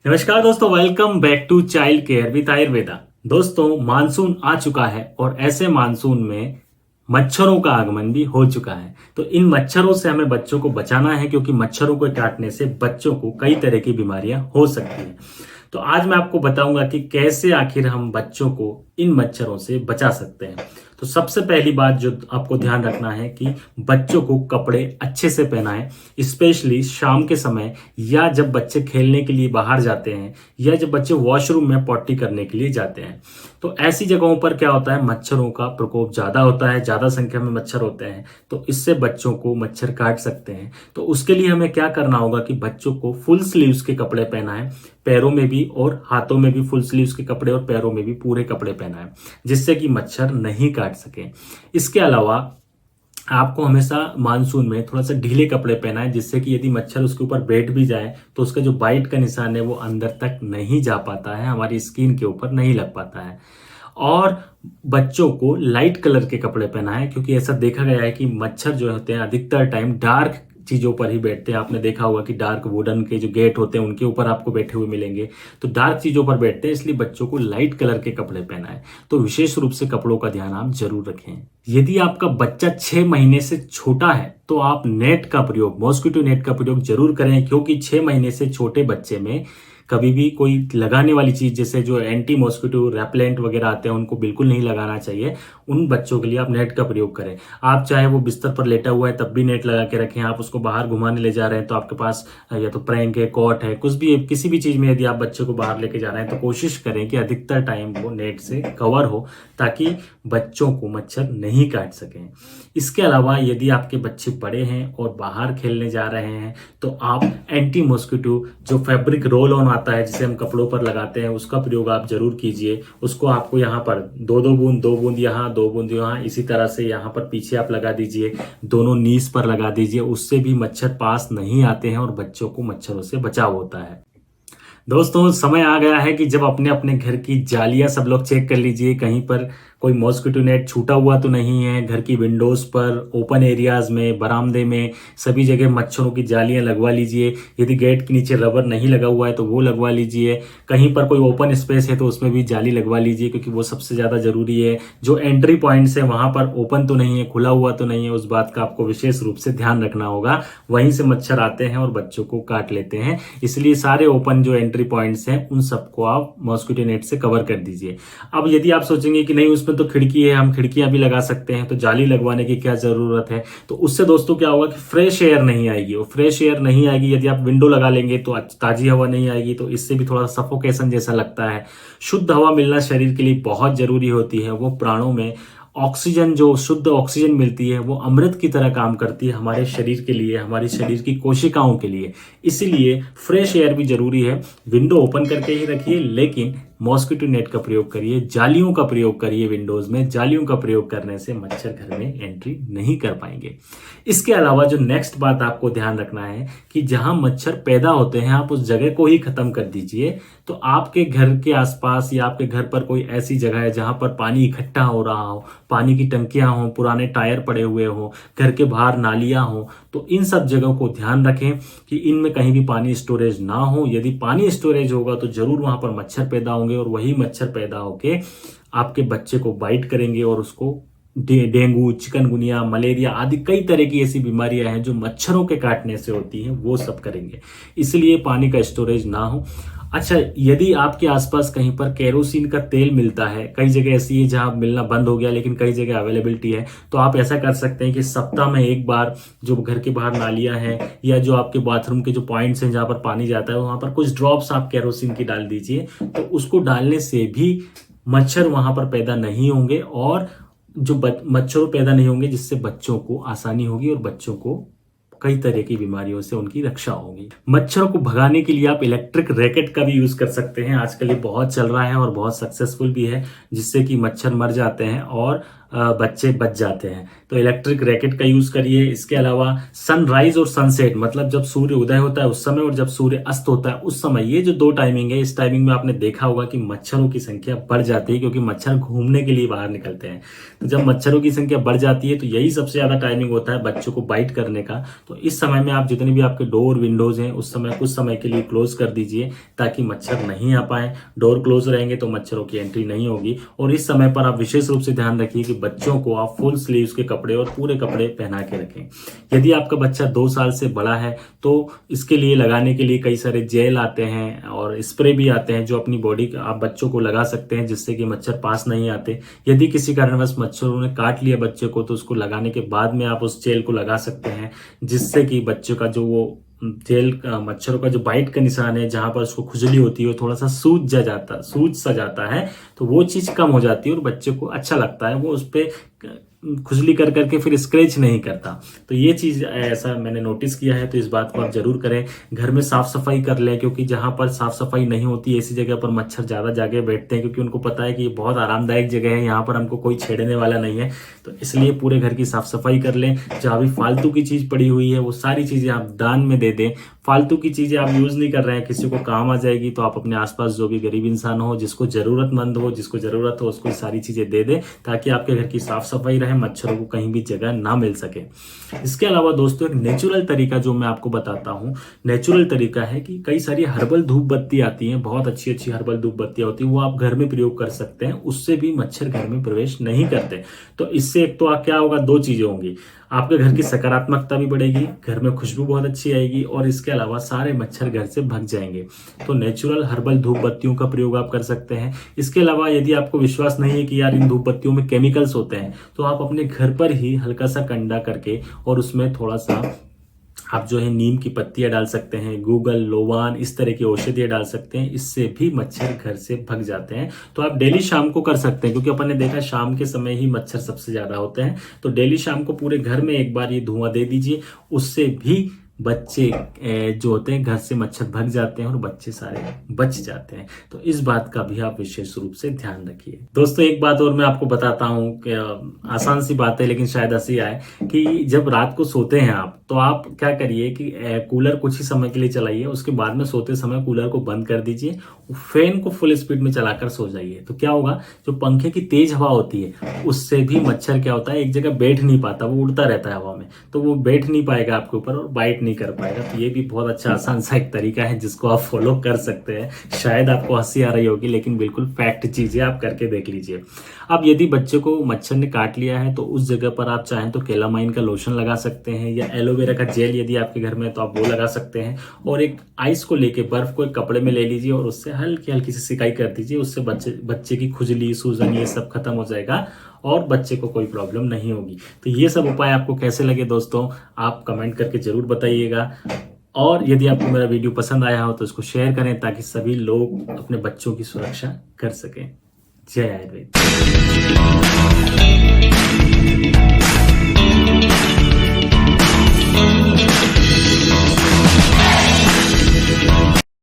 नमस्कार दोस्तों, welcome back to child care with Ayurveda. दोस्तों, मानसून आ चुका है और ऐसे मानसून में मच्छरों का आगमन भी हो चुका है। तो इन मच्छरों से हमें बच्चों को बचाना है, क्योंकि मच्छरों को काटने से बच्चों को कई तरह की बीमारियां हो सकती हैं। तो आज मैं आपको बताऊंगा कि कैसे आखिर हम बच्चों को इन मच्छरों से बचा सकते हैं। तो सबसे पहली बात जो आपको ध्यान रखना है कि बच्चों को कपड़े अच्छे से पहनाएं, स्पेशली शाम के समय, या जब बच्चे खेलने के लिए बाहर जाते हैं, या जब बच्चे वॉशरूम में पॉटी करने के लिए जाते हैं। तो ऐसी जगहों पर क्या होता है, मच्छरों का प्रकोप ज्यादा होता है, ज्यादा संख्या में मच्छर होते हैं, तो इससे बच्चों को मच्छर काट सकते हैं। तो उसके लिए हमें क्या करना होगा कि बच्चों को फुल स्लीव्स के कपड़े पहनाएं, पैरों में भी और हाथों में भी फुल स्लीव्स के कपड़े और पैरों में भी पूरे कपड़े पहनाएं, जिससे कि मच्छर नहीं काट सके। इसके अलावा आपको हमेशा मानसून में थोड़ा सा ढीले कपड़े पहनाएं, जिससे कि यदि मच्छर उसके ऊपर बैठ भी जाए तो उसका जो बाइट का निशान है वो अंदर तक नहीं जा पाता है, हमारी स्किन के ऊपर नहीं लग पाता है। और बच्चों को लाइट कलर के कपड़े पहनाएं, क्योंकि ऐसा देखा गया है कि मच्छर जो होते हैं अधिकतर टाइम डार्क चीजों पर ही बैठते हैं। आपने देखा होगा कि डार्क वुडन के जो गेट होते हैं उनके ऊपर आपको बैठे हुए मिलेंगे, तो डार्क चीजों पर बैठते हैं, इसलिए बच्चों को लाइट कलर के कपड़े पहनाएं। तो विशेष रूप से कपड़ों का ध्यान आप जरूर रखें। यदि आपका बच्चा 6 महीने से छोटा है तो आप नेट का प्रयोग, मॉस्किटो नेट का प्रयोग जरूर करें, क्योंकि 6 महीने से छोटे बच्चे में कभी भी कोई लगाने वाली चीज, जैसे जो एंटी मॉस्किटो रेपेलेंट वगैरह आते हैं, उनको बिल्कुल नहीं लगाना चाहिए। उन बच्चों के लिए आप नेट का प्रयोग करें। आप चाहे वो बिस्तर पर लेटा हुआ है तब भी नेट लगा के रखें, आप उसको बाहर घुमाने ले जा रहे हैं तो आपके पास या तो प्रैंक है, कॉट है, कुछ भी, किसी भी चीज में यदि आप बच्चे को बाहर लेके जा रहे हैं तो कोशिश करें कि अधिकतर टाइम वो नेट से कवर हो, ताकि बच्चों को मच्छर नहीं काट सकें। इसके अलावा यदि आपके बच्चे बड़े हैं और बाहर खेलने जा रहे हैं तो आप एंटी मॉस्किटो जो फैब्रिक रोल ऑन आता है, जिसे हम कपड़ों पर लगाते हैं, उसका प्रयोग आप जरूर कीजिए। उसको आपको यहाँ पर दो बूंद यहाँ, 2 बूंद यहाँ, इसी तरह से यहाँ पर पीछे आप लगा दीजिए, दोनों नीज पर लगा दीजिए। उससे भी मच्छर पास नहीं आते हैं और बच्चों को मच्छरों से बचाव होता है। दोस्तों, समय आ गया है कि जब अपने अपने घर की जालियां सब लोग चेक कर लीजिए, कहीं पर कोई मॉस्किटो नेट छूटा हुआ तो नहीं है। घर की विंडोज पर, ओपन एरियाज में, बरामदे में, सभी जगह मच्छरों की जालियां लगवा लीजिए। यदि गेट के नीचे रबर नहीं लगा हुआ है तो वो लगवा लीजिए। कहीं पर कोई ओपन स्पेस है तो उसमें भी जाली लगवा लीजिए, क्योंकि वो सबसे ज्यादा जरूरी है। जो एंट्री पॉइंट्स है वहां पर ओपन तो नहीं है, खुला हुआ तो नहीं है, उस बात का आपको विशेष रूप से ध्यान रखना होगा। वहीं से मच्छर आते हैं और बच्चों को काट लेते हैं, इसलिए सारे ओपन जो एंट्री पॉइंट्स हैं उन सबको आप मॉस्किटो नेट से कवर कर दीजिए। अब यदि आप सोचेंगे कि नहीं, उसमें तो खिड़की है, हम खिड़कियां भी लगा सकते हैं, तो जाली लगवाने की क्या जरूरत है। तो उससे दोस्तों क्या होगा कि फ्रेश एयर नहीं आएगी, और फ्रेश एयर नहीं आएगी, यदि आप विंडो लगा लेंगे तो ताजी हवा नहीं आएगी, तो इससे भी थोड़ा सफोकेशन जैसा लगता है। शुद्ध हवा मिलना शरीर के लिए बहुत जरूरी होती है। वो प्राणों में ऑक्सीजन, जो शुद्ध ऑक्सीजन मिलती है, वो अमृत की तरह काम करती है हमारे शरीर के लिए, हमारी शरीर की कोशिकाओं के लिए। इसीलिए फ्रेश एयर भी जरूरी है। विंडो ओपन करके ही रखिए, लेकिन मॉस्किटो नेट का प्रयोग करिए, जालियों का प्रयोग करिए। विंडोज में जालियों का प्रयोग करने से मच्छर घर में एंट्री नहीं कर पाएंगे। इसके अलावा जो नेक्स्ट बात आपको ध्यान रखना है कि जहां मच्छर पैदा होते हैं आप उस जगह को ही खत्म कर दीजिए। तो आपके घर के आसपास या आपके घर पर कोई ऐसी जगह है जहां पर पानी इकट्ठा हो रहा हो, पानी की टंकियां हो, पुराने टायर पड़े हुए हो, घर के बाहर नालियां हो, तो इन सब जगहों को ध्यान रखें कि इनमें कहीं भी पानी स्टोरेज ना हो। यदि पानी स्टोरेज होगा तो जरूर वहां पर मच्छर पैदा होंगे, और वही मच्छर पैदा होके आपके बच्चे को बाइट करेंगे और उसको डेंगू, चिकनगुनिया, मलेरिया आदि कई तरह की ऐसी बीमारियां हैं जो मच्छरों के काटने से होती हैं, वो सब करेंगे। इसलिए पानी का स्टोरेज ना हो। अच्छा, यदि आपके आसपास कहीं पर केरोसिन का तेल मिलता है, कई जगह ऐसी है जहां मिलना बंद हो गया लेकिन कई जगह अवेलेबिलिटी है, तो आप ऐसा कर सकते हैं कि सप्ताह में एक बार जो घर के बाहर नालियां हैं या जो आपके बाथरूम के जो पॉइंट्स हैं जहां पर पानी जाता है, वहां पर कुछ ड्रॉप्स आप केरोसिन की डाल दीजिए। तो उसको डालने से भी मच्छर वहां पर पैदा नहीं होंगे, और जो मच्छर पैदा नहीं होंगे, जिससे बच्चों को आसानी होगी और बच्चों को कई तरह की बीमारियों से उनकी रक्षा होगी। मच्छरों को भगाने के लिए आप इलेक्ट्रिक रैकेट का भी यूज कर सकते हैं। आजकल ये बहुत चल रहा है और बहुत सक्सेसफुल भी है, जिससे कि मच्छर मर जाते हैं और बच्चे बच जाते हैं। तो इलेक्ट्रिक रैकेट का यूज करिए। इसके अलावा सनराइज और सनसेट, मतलब जब सूर्य उदय होता है उस समय और जब सूर्य अस्त होता है उस समय, ये जो दो टाइमिंग है, इस टाइमिंग में आपने देखा होगा कि मच्छरों की संख्या बढ़ जाती है, क्योंकि मच्छर घूमने के लिए बाहर निकलते हैं। तो जब मच्छरों की संख्या बढ़ जाती है तो यही सबसे ज्यादा टाइमिंग होता है बच्चों को बाइट करने का। तो इस समय में आप जितने भी आपके डोर विंडोज हैं उस समय कुछ समय के लिए क्लोज कर दीजिए, ताकि मच्छर नहीं आ पाए। डोर क्लोज रहेंगे तो मच्छरों की एंट्री नहीं होगी। और इस समय पर आप विशेष रूप से ध्यान रखिए कि बच्चों को आप फुल स्लीव्स के कपड़े और पूरे कपड़े पहना के रखें। यदि आपका बच्चा 2 साल से बड़ा है तो इसके लिए लगाने के लिए कई सारे जेल आते हैं और स्प्रे भी आते हैं, जो अपनी बॉडी आप बच्चों को लगा सकते हैं, जिससे कि मच्छर पास नहीं आते। यदि किसी कारणवश मच्छरों ने काट लिया बच्चे को तो उसको लगाने के बाद में आप उस जेल को लगा सकते हैं, जिससे कि बच्चों का जो वो जेल मच्छरों का जो बाइट का निशान है, जहां पर उसको खुजली होती है, वो थोड़ा सा सूज सा जाता है, तो वो चीज कम हो जाती है और बच्चे को अच्छा लगता है। वो उस पर खुजली कर करके फिर स्क्रैच नहीं करता। तो ये चीज ऐसा मैंने नोटिस किया है। तो इस बात को आप जरूर करें। घर में साफ सफाई कर लें, क्योंकि जहां पर साफ सफाई नहीं होती ऐसी जगह पर मच्छर ज्यादा जाके बैठते हैं, क्योंकि उनको पता है कि ये बहुत आरामदायक जगह है, यहाँ पर हमको कोई छेड़ने वाला नहीं है। तो इसलिए पूरे घर की साफ सफाई कर लें। जहां भी फालतू की चीज पड़ी हुई है वो सारी चीजें आप दान में दे दें। फालतू की चीजें आप यूज नहीं कर रहे हैं, किसी को काम आ जाएगी, तो आप अपने आसपास जो भी गरीब इंसान हो, जिसको जरूरतमंद हो, जिसको जरूरत हो, उसको सारी चीजें दे दें, ताकि आपके घर की साफ सफाई रहे, मच्छरों को कहीं भी जगह ना मिल सके। इसके अलावा दोस्तों एक नेचुरल तरीका जो मैं आपको बताता हूँ, नेचुरल तरीका है कि कई सारी हर्बल धूप बत्ती आती हैं, बहुत अच्छी अच्छी हर्बल धूप बत्तियां होती हैं, वो आप घर में प्रयोग कर सकते हैं। उससे भी मच्छर घर में प्रवेश नहीं करते। तो इससे एक तो क्या होगा, 2 चीजें होंगी। आपके घर की सकारात्मकता भी बढ़ेगी, घर में खुशबू बहुत अच्छी आएगी, और इसके अलावा सारे मच्छर घर से भाग जाएंगे। तो नेचुरल हर्बल धूप बत्तियों का प्रयोग आप कर सकते हैं। इसके अलावा यदि आपको विश्वास नहीं है कि यार इन धूप बत्तियों में केमिकल्स होते हैं, तो आप अपने घर पर ही हल्का सा कंडा करके और उसमें थोड़ा सा आप जो है नीम की पत्तियां डाल सकते हैं, गूगल, लोवान, इस तरह की औषधियां डाल सकते हैं। इससे भी मच्छर घर से भग जाते हैं। तो आप डेली शाम को कर सकते हैं, क्योंकि अपन ने देखा शाम के समय ही मच्छर सबसे ज्यादा होते हैं। तो डेली शाम को पूरे घर में एक बार ये धुआं दे दीजिए। उससे भी बच्चे जो होते हैं घर से मच्छर भग जाते हैं और बच्चे सारे बच जाते हैं। तो इस बात का भी आप विशेष रूप से ध्यान रखिए। दोस्तों एक बात और मैं आपको बताता हूँ कि आसान सी बात है लेकिन शायद हंसी आए, कि जब रात को सोते हैं आप, तो आप क्या करिए कि कूलर कुछ ही समय के लिए चलाइए, उसके बाद में सोते समय कूलर को बंद कर दीजिए, फैन को फुल स्पीड में चलाकर सो जाइए। तो क्या होगा, जो पंखे की तेज हवा होती है उससे भी मच्छर क्या होता है, एक जगह बैठ नहीं पाता, वो उड़ता रहता है हवा में, तो वो बैठ नहीं पाएगा आपके ऊपर और बाइट नहीं कर पाएगा। तो ये भी बहुत अच्छा आसान सा एक तरीका है जिसको आप फॉलो कर सकते हैं। शायद आपको हंसी आ रही होगी लेकिन बिल्कुल फैक्ट चीज है, आप करके देख लीजिए। अब यदि बच्चे को मच्छर ने काट लिया है तो उस जगह पर आप चाहें तो केलामाइन का लोशन लगा सकते हैं, या एलोवेरा का जेल यदि आपके घर में है तो आप वो लगा सकते हैं। और एक आइस को लेके, बर्फ को एक कपड़े में ले लीजिए और उससे हल्की हल्की सी सिकाई कर दीजिए। उससे बच्चे की खुजली, सूजन, ये सब खत्म हो जाएगा और बच्चे को कोई प्रॉब्लम नहीं होगी। तो ये सब उपाय आपको कैसे लगे दोस्तों, आप कमेंट करके जरूर बताइएगा। और यदि आपको मेरा वीडियो पसंद आया हो तो इसको शेयर करें, ताकि सभी लोग अपने बच्चों की सुरक्षा कर सकें। जय आयुर्वेद।